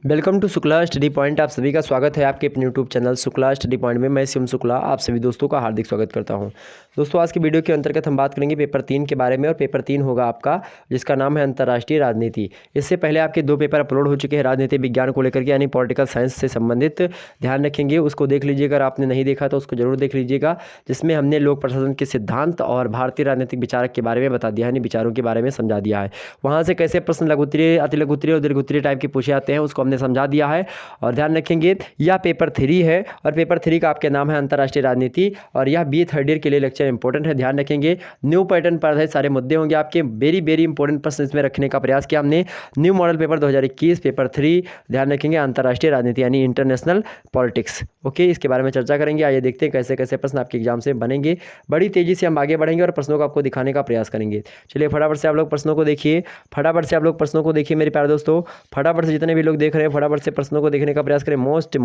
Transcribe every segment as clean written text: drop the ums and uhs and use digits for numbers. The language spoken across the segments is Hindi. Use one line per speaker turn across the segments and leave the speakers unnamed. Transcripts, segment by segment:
Welcome to Shukla study point. आप सभी का स्वागत है आपके अपने YouTube channel Shukla study point में। मैं शिवम शुक्ला आप सभी दोस्तों का हार्दिक स्वागत करता हूं। दोस्तों, आज की वीडियो के अंतर्गत हम बात करेंगे पेपर 3 के बारे में, और पेपर 3 होगा आपका जिसका नाम है अंतर्राष्ट्रीय राजनीति। इससे पहले आपके 2 पेपर अपलोड हो चुके हैं राजनीति विज्ञान को लेकर के, यानी पॉलिटिकल साइंस से संबंधित। ध्यान रखेंगे, उसको देख लीजिएगा। अगर आपने नहीं देखा तो उसको जरूर देख लीजिएगा, जिसमें हमने लोक प्रशासन के सिद्धांत और भारतीय राजनीतिक विचारक के बारे में बता दिया है, यानी विचारों के बारे में समझा दिया है। वहाँ से कैसे प्रश्न लघु उत्तरीय, अति लघु उत्तरीय और दीर्घ उत्तरीय टाइप के पूछे जाते हैं उसको हमने समझा दिया है। और ध्यान रखेंगे, यह पेपर 3 है और पेपर 3 का आपके नाम है अंतर्राष्ट्रीय राजनीति, और यह बी थर्ड ईयर के लिए लेक्चर इंपॉर्टेंट है। ध्यान रखेंगे, न्यू पैटर्न पर आधारित सारे मुद्दे होंगे आपके। वेरी इंपॉर्टेंट प्रश्न इसमें रखने का प्रयास किया हमने। New model paper 2021 paper 3। ध्यान रखेंगे, अंतर्राष्ट्रीय राजनीति यानी इंटरनेशनल पॉलिटिक्स। ओके, इसके बारे में चर्चा करेंगे। आइए देखते हैं कैसे कैसे प्रश्न आपके एग्जाम से बनेंगे। बड़ी तेजी से हम आगे बढ़ेंगे और प्रश्नों को आपको दिखाने का प्रयास करेंगे। चलिए फटाफट से आप लोग प्रश्नों को देखिए, मेरे प्यारे दोस्तों। फटाफट से जितने भी लोग देख रहे हैं फटाफट से प्रश्नों को देखने का प्रयास करें। मोस्ट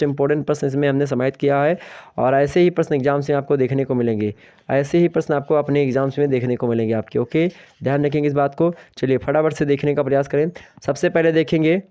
इंपॉर्टेंट प्रश्न इसमें हमने समाहित किया है, और ऐसे ही प्रश्न एग्जाम्स में आपको देखने को मिलेंगे। ऐसे ही प्रश्न आपको अपने एग्जाम्स में देखने को मिलेंगे आपके। ओके, ध्यान रखेंगे इस बात को। चलिए फटाफट से देखने का प्रयास करें। सबसे पहले देखेंगे,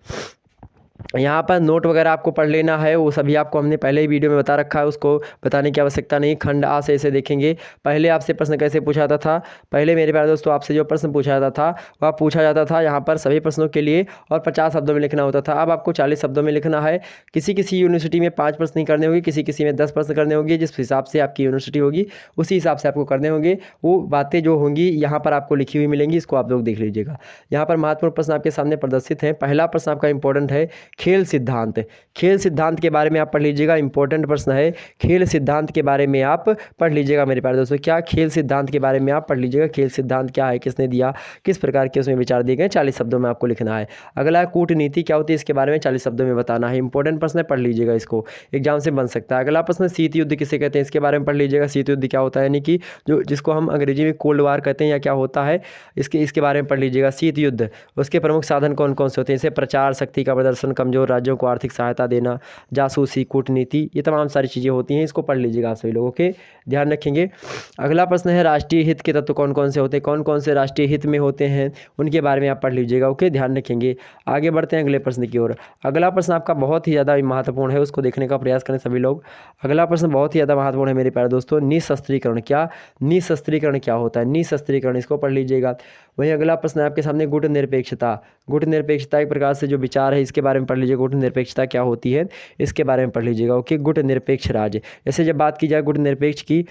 यहाँ पर नोट वगैरह आपको पढ़ लेना है, वो सभी आपको हमने पहले ही वीडियो में बता रखा है, उसको बताने की आवश्यकता नहीं। खंड आ से इसे देखेंगे। पहले आपसे प्रश्न कैसे पूछा जाता था? पहले मेरे प्यारे दोस्तों आपसे जो प्रश्न पूछा जाता था वह पूछा जाता था यहाँ पर सभी प्रश्नों के लिए, और 50 शब्दों में लिखना होता था। अब आपको 40 शब्दों में लिखना है। किसी किसी यूनिवर्सिटी में 5 प्रश्न ही करने होंगे, किसी में 10 प्रश्न करने होंगे। जिस हिसाब से आपकी यूनिवर्सिटी होगी उसी हिसाब से आपको करने होंगे। वो बातें जो होंगी यहाँ पर आपको लिखी हुई मिलेंगी, इसको आप लोग देख लीजिएगा। यहाँ पर महत्वपूर्ण प्रश्न आपके सामने प्रदर्शित हैं। पहला प्रश्न आपका इंपॉर्टेंट है, खेल सिद्धांत। खेल सिद्धांत के बारे में आप पढ़ लीजिएगा। इंपॉर्टेंट प्रश्न है, खेल सिद्धांत के बारे में आप पढ़ लीजिएगा मेरे प्यारे दोस्तों। क्या? खेल सिद्धांत के बारे में आप पढ़ लीजिएगा। खेल सिद्धांत क्या है, किसने दिया, किस प्रकार के उसमें विचार दिए गए, 40 शब्दों में आपको लिखना है। अगला, कूटनीति क्या होती है, इसके बारे में 40 शब्दों में बताना है। इंपॉर्टेंट प्रश्न है, पढ़ लीजिएगा, इसको एग्जाम से बन सकता है। अगला प्रश्न, शीत युद्ध किसे कहते हैं, इसके बारे में पढ़ लीजिएगा। शीत युद्ध क्या होता है, यानी कि जो जिसको हम अंग्रेजी में कोल्ड वार कहते हैं, या क्या होता है, इसके बारे में पढ़ लीजिएगा। शीत युद्ध, उसके प्रमुख साधन कौन कौन से होते हैं, जैसे प्रचार, शक्ति का प्रदर्शन, कमजोर राज्यों को आर्थिक सहायता देना, जासूसी, कूटनीति, ये तमाम सारी चीज़ें होती हैं। इसको पढ़ लीजिएगा आप सभी लोगों के, ध्यान रखेंगे। अगला प्रश्न है, राष्ट्रीय हित के तत्व कौन कौन से होते हैं, कौन कौन से राष्ट्रीय हित में होते हैं, उनके बारे में आप पढ़ लीजिएगा। ओके, ध्यान रखेंगे। आगे बढ़ते हैं अगले प्रश्न की ओर। अगला प्रश्न आपका बहुत ही ज़्यादा महत्वपूर्ण है, उसको देखने का प्रयास करें सभी लोग। अगला प्रश्न बहुत ही ज़्यादा महत्वपूर्ण है मेरे प्यारे दोस्तों, निशस्त्रीकरण। क्या? निशस्त्रीकरण क्या होता है, निशस्त्रीकरण, इसको पढ़ लीजिएगा। वहीं अगला प्रश्न है आपके सामने, गुट निरपेक्षता। गुट निरपेक्षता एक प्रकार से जो विचार है, इसके बारे में पढ़ लीजिए। गुट निरपेक्षता क्या होती है, इसके बारे में पढ़ लीजिएगा। ओके, गुट निरपेक्ष राज्य, जैसे जब बात की जाए गुट निरपेक्ष की,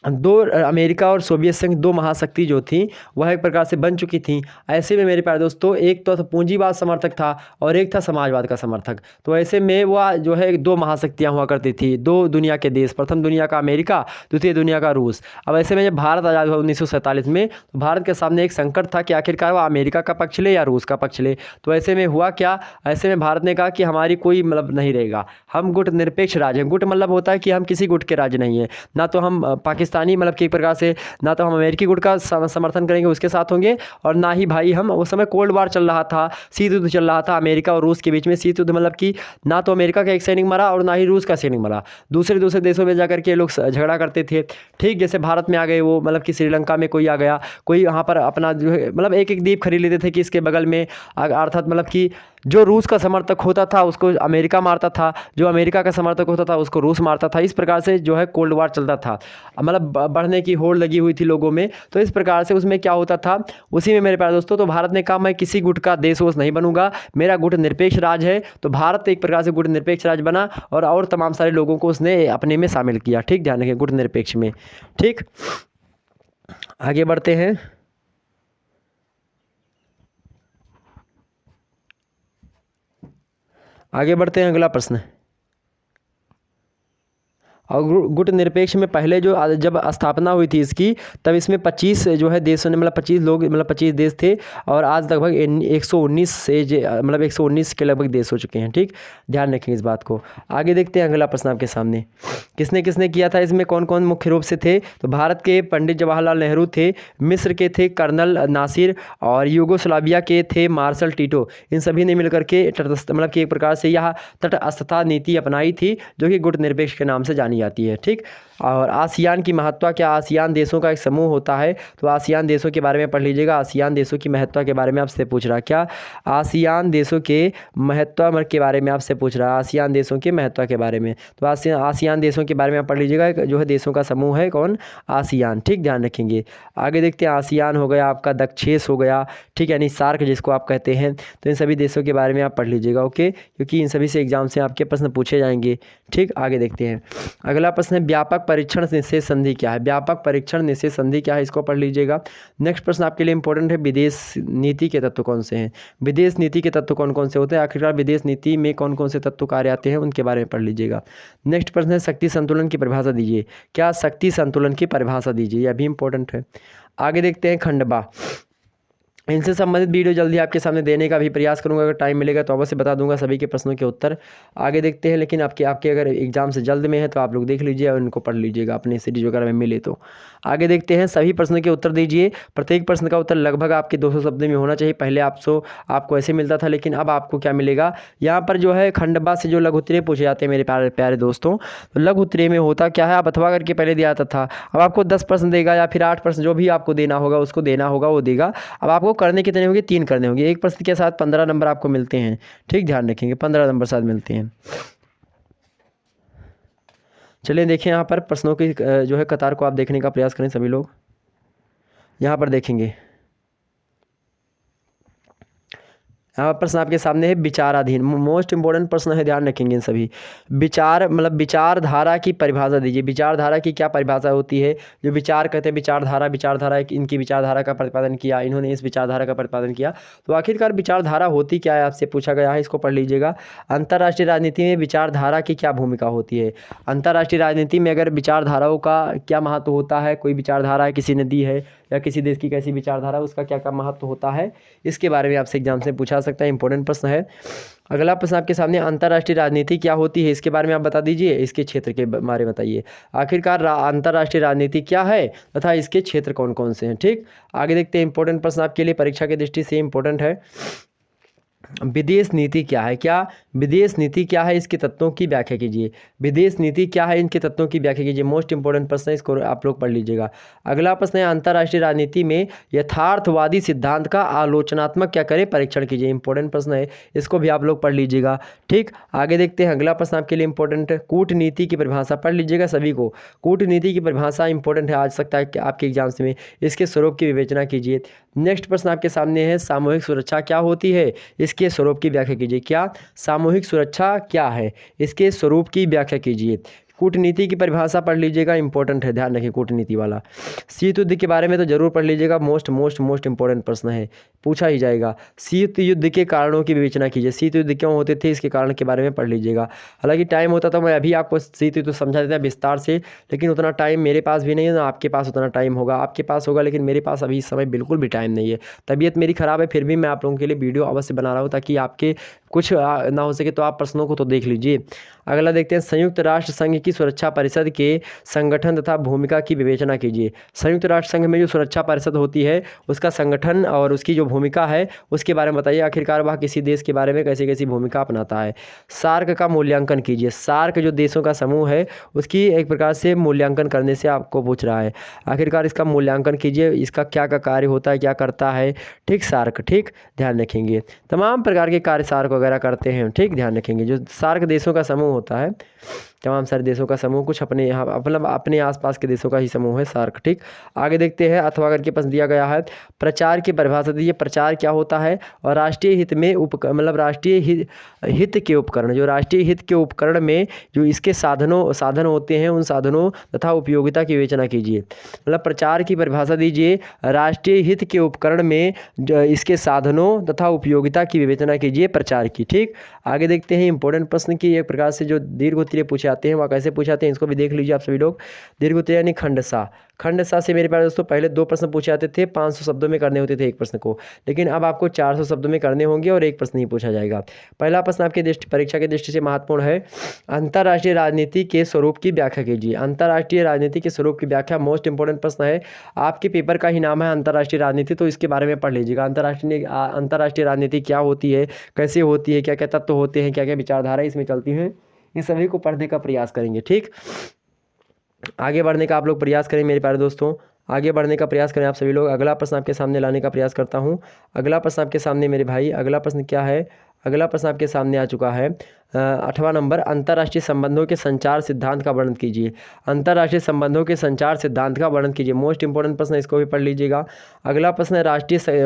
दो अमेरिका और सोवियत संघ, दो महाशक्ति जो थी वह एक प्रकार से बन चुकी थी। ऐसे में मेरे प्यारे दोस्तों, एक तो पूंजीवाद समर्थक था और एक था समाजवाद का समर्थक। तो ऐसे में वह जो है 2 महाशक्तियां हुआ करती थी, 2 दुनिया के देश, प्रथम दुनिया का अमेरिका, द्वितीय दुनिया का रूस। अब ऐसे में जब भारत आज़ाद हुआ 1947 में, तो भारत के सामने एक संकट था कि आखिरकार वह अमेरिका का पक्ष ले या रूस का पक्ष ले। तो ऐसे में हुआ क्या, ऐसे में भारत ने कहा कि हमारी कोई मतलब नहीं रहेगा, हम गुट निरपेक्ष राज्य हैं। गुट मतलब होता है कि हम किसी गुट के राज्य नहीं है, ना तो हम पाकिस्तानी मतलब कि एक प्रकार से, ना तो हम अमेरिकी गुट का समर्थन करेंगे उसके साथ होंगे, और ना ही भाई हम, उस समय कोल्ड वार चल रहा था, शीत युद्ध चल रहा था अमेरिका और रूस के बीच में। शीत युद्ध मतलब कि ना तो अमेरिका का एक सैनिक मरा और ना ही रूस का सैनिक मरा, दूसरे देशों में जाकर के लोग झगड़ा करते थे। ठीक जैसे भारत में आ गए वो, मतलब कि श्रीलंका में कोई आ गया, कोई यहाँ पर अपना जो है मतलब एक एक द्वीप खरीद लेते थे कि इसके बगल में, अर्थात मतलब कि जो रूस का समर्थक होता था उसको अमेरिका मारता था, जो अमेरिका का समर्थक होता था उसको रूस मारता था। इस प्रकार से जो है कोल्ड वार चलता था, मतलब बढ़ने की होड़ लगी हुई थी लोगों में। तो इस प्रकार से उसमें क्या होता था, उसी में मेरे प्यारे दोस्तों, तो भारत ने कहा मैं किसी गुट का देश वोश नहीं बनूंगा, मेरा गुट निरपेक्ष राज्य है। तो भारत एक प्रकार से गुट निरपेक्ष राज्य बना, और तमाम सारे लोगों को उसने अपने में शामिल किया। ठीक, ध्यान रखें, गुट निरपेक्ष में। ठीक, आगे बढ़ते हैं। अगला प्रश्न। और गुट निरपेक्ष में पहले जो जब स्थापना हुई थी इसकी, तब इसमें 25 जो है देशों ने, मतलब 25 लोग, मतलब 25 देश थे, और आज लगभग 119 से मतलब 119 के लगभग देश हो चुके हैं। ठीक, ध्यान रखेंगे इस बात को। आगे देखते हैं अगला प्रश्न आपके सामने, किसने किसने किया था, इसमें कौन कौन मुख्य रूप से थे। तो भारत के पंडित जवाहरलाल नेहरू थे, मिस्र के थे कर्नल नासिर, और यूगोस्लाविया के थे मार्शल टीटो। इन सभी ने मिलकर के मतलब कि एक प्रकार से यह तटस्थता नीति अपनाई थी, जो कि गुट निरपेक्ष के नाम से जानी नहीं आती है। ठीक, और आसियान की महत्ता क्या, आसियान देशों का एक समूह होता है, तो आसियान देशों के बारे में पढ़ लीजिएगा। आसियान देशों की महत्ता के बारे में आपसे पूछ रहा है, क्या आसियान देशों के महत्ता के बारे में आपसे पूछ रहा है, आसियान देशों के महत्ता के बारे में। तो आसियान देशों के बारे में आप पढ़ लीजिएगा। एक जो है देशों का समूह है कौन, आसियान। ठीक, ध्यान रखेंगे। आगे देखते हैं, आसियान हो गया आपका, दक्षेस हो गया, ठीक, यानी सार्क जिसको आप कहते हैं। तो इन सभी देशों के बारे में आप पढ़ लीजिएगा, ओके, क्योंकि इन सभी से एग्जाम से आपके प्रश्न पूछे जाएंगे। ठीक, आगे देखते हैं। अगला प्रश्न है, व्यापक परीक्षण निषेध संधि क्या है। व्यापक परीक्षण निषेध संधि क्या है, इसको पढ़ लीजिएगा। नेक्स्ट प्रश्न आपके लिए इंपॉर्टेंट है, विदेश नीति के तत्व कौन से हैं। विदेश नीति के तत्व कौन कौन से होते हैं, आखिरकार विदेश नीति में कौन कौन से तत्व कार्य आते हैं, उनके बारे में पढ़ लीजिएगा। नेक्स्ट प्रश्न है, शक्ति संतुलन की परिभाषा दीजिए। क्या शक्ति संतुलन की परिभाषा दीजिए, यह भी इंपॉर्टेंट है। आगे देखते हैं, खंडवा। इनसे संबंधित वीडियो जल्दी आपके सामने देने का भी प्रयास करूंगा, अगर टाइम मिलेगा तो अवश्य बता दूंगा सभी के प्रश्नों के उत्तर। आगे देखते हैं, लेकिन आपके अगर एग्जाम से जल्द में है तो आप लोग देख लीजिए और इनको पढ़ लीजिएगा अपने सीरीज वगैरह में मिले तो। आगे देखते हैं, सभी प्रश्नों के उत्तर दीजिए। प्रत्येक प्रश्न का उत्तर लगभग आपके 200 शब्द में होना चाहिए। पहले आपको ऐसे मिलता था, लेकिन अब आपको क्या मिलेगा, यहाँ पर जो है खंडवा से जो लघु उत्तरीय पूछे जाते हैं मेरे प्यारे दोस्तों। तो लघु उत्तरीय में होता क्या है, आप अथवा करके पहले दिया था, अब आपको 10 प्रश्न देगा या फिर 8 प्रश्न, जो भी आपको देना होगा उसको देना होगा, वो देगा। अब आपको करने कितने होंगे, 3 करने होंगे। एक प्रश्न के साथ 15 नंबर आपको मिलते हैं। ठीक, ध्यान रखेंगे, 15 नंबर साथ मिलते हैं। चलिए देखें, यहाँ पर प्रश्नों की जो है कतार को आप देखने का प्रयास करें सभी लोग। यहाँ पर देखेंगे, यहाँ प्रश्न आपके सामने है, विचाराधीन। मोस्ट इंपॉर्टेंट प्रश्न है, ध्यान रखेंगे इन सभी। विचारधारा की परिभाषा दीजिए। विचारधारा की क्या परिभाषा होती है, जो विचार कहते हैं, विचारधारा इनकी विचारधारा का प्रतिपादन किया, इन्होंने इस विचारधारा का प्रतिपादन किया। तो आखिरकार विचारधारा होती क्या है, आपसे पूछा गया है, इसको पढ़ लीजिएगा। अंतर्राष्ट्रीय राजनीति में विचारधारा की क्या भूमिका होती है। अंतर्राष्ट्रीय राजनीति में अगर विचारधाराओं का क्या महत्व होता है, कोई विचारधारा है, किसी ने दी है, या किसी देश की कैसी विचारधारा, उसका क्या क्या महत्व होता है, इसके बारे में आपसे एग्जाम से पूछा सकता है। इंपॉर्टेंट प्रश्न है। अगला प्रश्न आपके सामने, अंतर्राष्ट्रीय राजनीति क्या होती है, इसके बारे में आप बता दीजिए, इसके क्षेत्र के बारे में बताइए। आखिरकार अंतर्राष्ट्रीय राजनीति क्या है तथा इसके क्षेत्र कौन कौन से हैं। ठीक, आगे देखते हैं। इंपॉर्टेंट प्रश्न आपके लिए परीक्षा की दृष्टि से इंपॉर्टेंट है, विदेश नीति क्या है। क्या विदेश नीति क्या है, इसके तत्वों की व्याख्या कीजिए। विदेश नीति क्या है, इनके तत्वों की व्याख्या कीजिए। मोस्ट इंपॉर्टेंट प्रश्न है, इसको आप लोग पढ़ लीजिएगा। अगला प्रश्न है, अंतर्राष्ट्रीय राजनीति में यथार्थवादी सिद्धांत का आलोचनात्मक क्या करें, परीक्षण कीजिए। इंपॉर्टेंट प्रश्न है, इसको भी आप लोग पढ़ लीजिएगा। ठीक, आगे देखते हैं। अगला प्रश्न आपके लिए इंपॉर्टेंट है, कूटनीति की परिभाषा पढ़ लीजिएगा सभी को। कूटनीति की परिभाषा इंपॉर्टेंट है, आ सकता है आपके एग्जाम्स में, इसके स्वरूप की विवेचना कीजिए। नेक्स्ट प्रश्न आपके सामने है, सामूहिक सुरक्षा क्या होती है, इसके स्वरूप की व्याख्या कीजिए। क्या सामूहिक सुरक्षा क्या है, इसके स्वरूप की व्याख्या कीजिए। कूटनीति की परिभाषा पढ़ लीजिएगा, इंपॉर्टेंट है, ध्यान रखिए कूटनीति वाला। शीत युद्ध के बारे में तो जरूर पढ़ लीजिएगा, मोस्ट इंपॉर्टेंट प्रश्न है, पूछा ही जाएगा। शीत युद्ध के कारणों की विवेचना कीजिए। शीत युद्ध क्यों होते थे, इसके कारण के बारे में पढ़ लीजिएगा। हालांकि टाइम होता तो मैं अभी आपको शीत युद्ध समझा देता विस्तार से, लेकिन उतना टाइम मेरे पास भी नहीं है, ना आपके पास उतना टाइम होगा। आपके पास होगा, लेकिन मेरे पास अभी इस समय बिल्कुल भी टाइम नहीं है। तबीयत मेरी ख़राब है, फिर भी मैं आप लोगों के लिए वीडियो अवश्य बना रहा हूँ, ताकि आपके कुछ ना हो सके तो आप प्रश्नों को तो देख लीजिए। अगला देखते हैं, संयुक्त राष्ट्र संघ की सुरक्षा परिषद के संगठन तथा भूमिका की विवेचना कीजिए। संयुक्त राष्ट्र संघ में जो सुरक्षा परिषद होती है, उसका संगठन और उसकी जो भूमिका है, उसके बारे में बताइए। आखिरकार वह किसी देश के बारे में कैसी कैसी भूमिका अपनाता है। सार्क का मूल्यांकन कीजिए। सार्क जो देशों का समूह है, उसकी एक प्रकार से मूल्यांकन करने से आपको पूछ रहा है। आखिरकार इसका मूल्यांकन कीजिए, इसका क्या क्या कार्य होता है, क्या करता है। ठीक, सार्क, ठीक, ध्यान रखेंगे। तमाम प्रकार के कार्य सार्क वगैरह करते हैं। ठीक, ध्यान रखेंगे। जो सार्क देशों का समूह होता है, तमाम सारे देशों का समूह, कुछ अपने यहाँ मतलब अपने आसपास के देशों का ही समूह है सार्क। ठीक, आगे देखते हैं। अथवा करके पास दिया गया है, प्रचार की परिभाषा दीजिए। प्रचार क्या होता है, और राष्ट्रीय हित में राष्ट्रीय हित के उपकरण, जो राष्ट्रीय हित के उपकरण में जो इसके साधन होते हैं, उन साधनों तथा उपयोगिता की विवेचना कीजिए। मतलब प्रचार की परिभाषा दीजिए, राष्ट्रीय हित के उपकरण में इसके साधनों तथा उपयोगिता की विवेचना कीजिए प्रचार की। ठीक, आगे देखते हैं। इंपॉर्टेंट प्रश्न की एक प्रकार से जो दीर्घ उत्तरीय पूछे जाते हैं, वह कैसे पूछे जाते हैं, इसको भी देख लीजिए आप सभी लोग। दीर्घ उत्तरीय यानी खंडसा। खंडसा से मेरे प्यारे दोस्तों पहले 2 प्रश्न पूछे जाते थे, 500 शब्दों में करने होते थे एक प्रश्न को, लेकिन अब आपको 400 शब्दों में करने होंगे और एक प्रश्न ही पूछा जाएगा। पहला प्रश्न आपके परीक्षा की दृष्टि से महत्वपूर्ण है, अंतर्राष्ट्रीय राजनीति के स्वरूप की व्याख्या कीजिए। अंतर्राष्ट्रीय राजनीति के स्वरूप की व्याख्या मोस्ट इंपॉर्टेंट प्रश्न है। आपके पेपर का ही नाम है अंतर्राष्ट्रीय राजनीति, तो इसके बारे में पढ़ लीजिएगा। अंतर्राष्ट्रीय राजनीति क्या होती है, कैसे होती है, क्या क्या तत्व होते हैं, क्या क्या विचारधारा इसमें चलती हैं, इन सभी को पढ़ने का प्रयास करेंगे। ठीक, आगे बढ़ने का आप लोग प्रयास करें मेरे प्यारे दोस्तों, आगे बढ़ने का प्रयास करें आप सभी लोग। अगला प्रश्न आपके सामने लाने का प्रयास करता हूँ। अगला प्रश्न आपके सामने मेरे भाई, अगला प्रश्न क्या है? अगला प्रश्न आपके सामने आ चुका है 8वां नंबर, अंतर्राष्ट्रीय संबंधों के संचार सिद्धांत का वर्णन कीजिए। अंतर्राष्ट्रीय संबंधों के संचार सिद्धांत का वर्णन कीजिए। मोस्ट इंपॉर्टेंट प्रश्न है, इसको भी पढ़ लीजिएगा। अगला प्रश्न है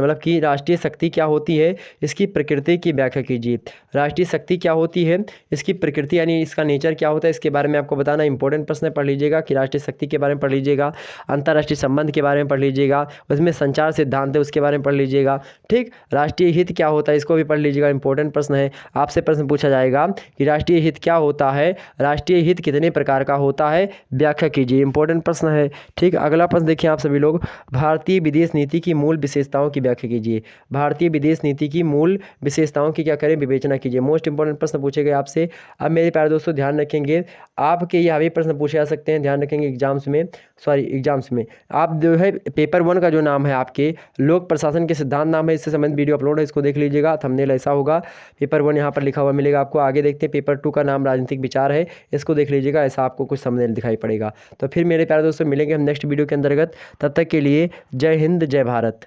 मतलब कि राष्ट्रीय शक्ति क्या होती है, इसकी प्रकृति की व्याख्या कीजिए। राष्ट्रीय शक्ति क्या होती है, इसकी प्रकृति यानी इसका नेचर क्या होता है, इसके बारे में आपको बताना इंपॉर्टेंट प्रश्न है, पढ़ लीजिएगा। कि राष्ट्रीय शक्ति के बारे में पढ़ लीजिएगा, अंतर्राष्ट्रीय संबंध के बारे में पढ़ लीजिएगा, उसमें संचार सिद्धांत है उसके बारे में पढ़ लीजिएगा। ठीक, राष्ट्रीय हित क्या होता है, इसको भी पढ़ लीजिएगा, इंपॉर्टेंट प्रश्न है। आपसे प्रश्न पूछा जाएगा कि राष्ट्रीय हित क्या होता है, राष्ट्रीय हित कितने प्रकार का होता है, व्याख्या कीजिए, इंपॉर्टेंट प्रश्न है। ठीक, अगला प्रश्न देखिए आप सभी लोग, भारतीय विदेश नीति की मूल विशेषताओं की व्याख्या कीजिए। भारतीय विदेश नीति की मूल विशेषताओं की क्या करें, विवेचना कीजिए। मोस्ट इंपॉर्टेंट प्रश्न पूछे गए आपसे। अब मेरे प्यारे दोस्तों ध्यान रखेंगे, आपके यहाँ भी प्रश्न पूछे जा सकते हैं, ध्यान रखेंगे एग्जाम्स में। आप जो है पेपर 1 का जो नाम है आपके लोक प्रशासन के सिद्धांत नाम है, इससे संबंधित वीडियो अपलोड है, इसको देख लीजिएगा। थंबनेल ऐसा होगा, पेपर 1 यहाँ पर लिखा हुआ मिलेगा आपको। आगे देखते हैं, पेपर 2 का नाम राजनीतिक विचार है, इसको देख लीजिएगा, ऐसा आपको कुछ थंबनेल दिखाई पड़ेगा। तो फिर मेरे प्यारे दोस्तों मिलेंगे हम नेक्स्ट वीडियो के अंतर्गत, तब तक के लिए जय हिंद जय भारत।